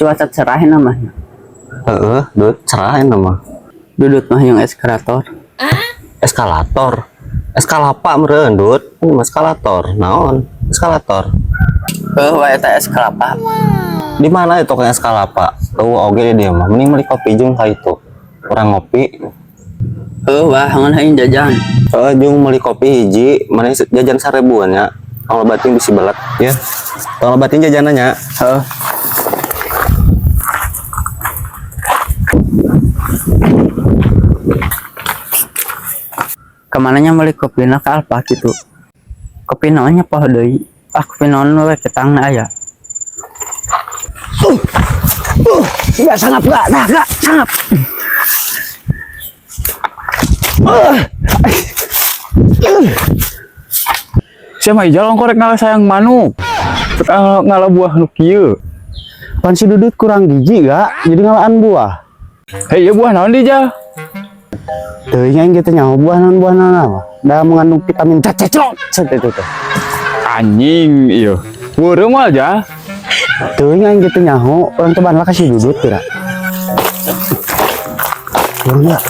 cuaca cerahin namanya. Dudut cerahin nama. Dudut mah yang eskalator. Eskalator. Eskalapa meureun, Dut. Eskalator. Naon? Eskalator. Wae teh eskalapa. Di mana itu toko eskalapa? Tuh oge dia mah. Mending beli kopi jeung ka itu. Urang ngopi. Wah hangan hayang jajan. Jeung meuli kopi hiji, mana jajan 1000-an nya. Kalau batin bisi belet ya. Kalau batin jajanannya. Kemananya beli kopi na ke Alfa gitu. Kopi naonnya poho deui. Kopi naon we ketangna aya. Enggak sangap enggak, nah enggak sangap. Saya mah jalan korek ngalah sayang manuk. Ngalah buah nu kieu. Pan si Dudut kurang gigi gak? Jadi ngalaan buah. Hei, ya buah naon di Jal? Teuing aing gitu nyaho buah naon apa? Da mengandung vitamin C cecok. Itu teh. Anjing, iya. Weureum aja. Teuing aing gitu nyaho, orang teh baheula ka si Dudut kira. Ya.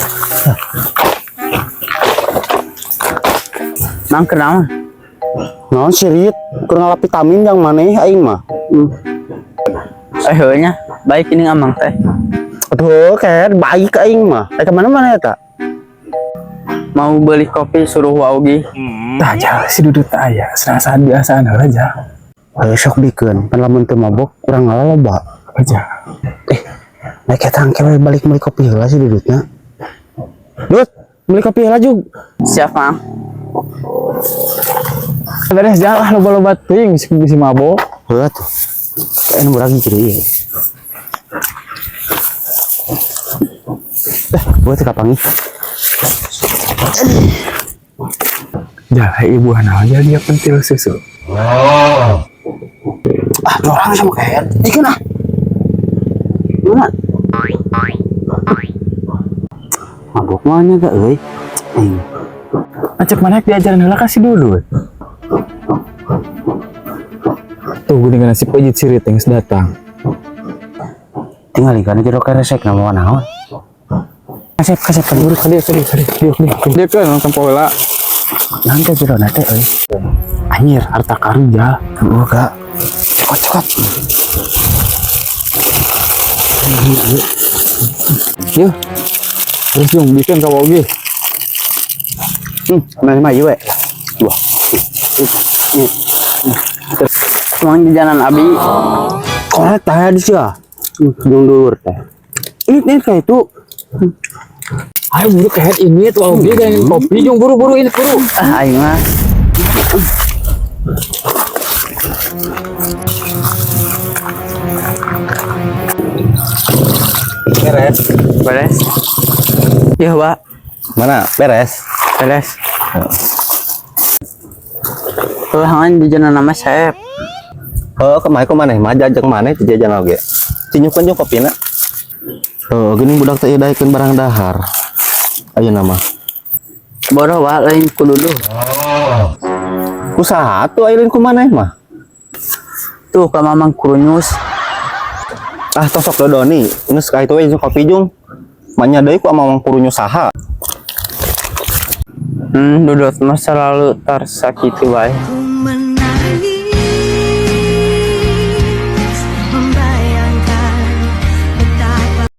Mang kenal. Naon sirit? Kurang ngalah vitamin yang maneh aing mah. Heunya baik ini amang teh. Aduh, kayak baik aing mah. Kemana-mana ya tak? Mau beli kopi suruh Waugi. Tah Jal, si Dudut aya, serasa biasaan aja. Sok bikeun, pan lamun teu mabok kurang ngalah loba. Aja. Naik ketang kewe balik beli kopi heula si Dudutnya. Dut, beli kopi heula jug. Siap, Mang. Beres Jal, loba-loba teuing bisi mabok. Heula tuh. Anu lagi kieu. Buat kapangi. Jal, ibu naon aja dia pentil susu. Orang sama kayak dikeun ah. Mana? Mabok mah nya gak euy. Acak mana diajaran heula ka si Dudut. Tuh geuningan si pejit sirit yang datang. Tinggal ikan jeruk resek nama naon. Kasep buru dia Dia kan nonton pola. Nanti jeruk nate euy. Anjir, harta karun Jal. Oh gak. Cokot. Yuk. Terus dong bikin ka Wogi. Mana mah ieu we. Wah. Mang jajanan Abi. Korek teh di sia. Jeung dulur teh. Ini kayak itu. Ayo buru kayak ini tuh Wogi dan kopi jong buru-buru ini buru. Aing mah. Beres. Ya, Pak. Mana? Beres. Hangan jajanan nama Sep. Kemarin mana? Mah jajang mana teh jajan oge. Cinyukeun jeung kopina. Geuning budak teh daekeun barang dahar. Ayeuna mah. Boro wa lain kululu. Kusaha atuh ayeuna ku maneh mah? Tuh ka Mamang Kurunyus. Tosok dodoni. Geus ka itu we jeung kopi jeung. Manya deui ku Mamang Kurunyus saha? Dudut mah selalu tersakiti wae.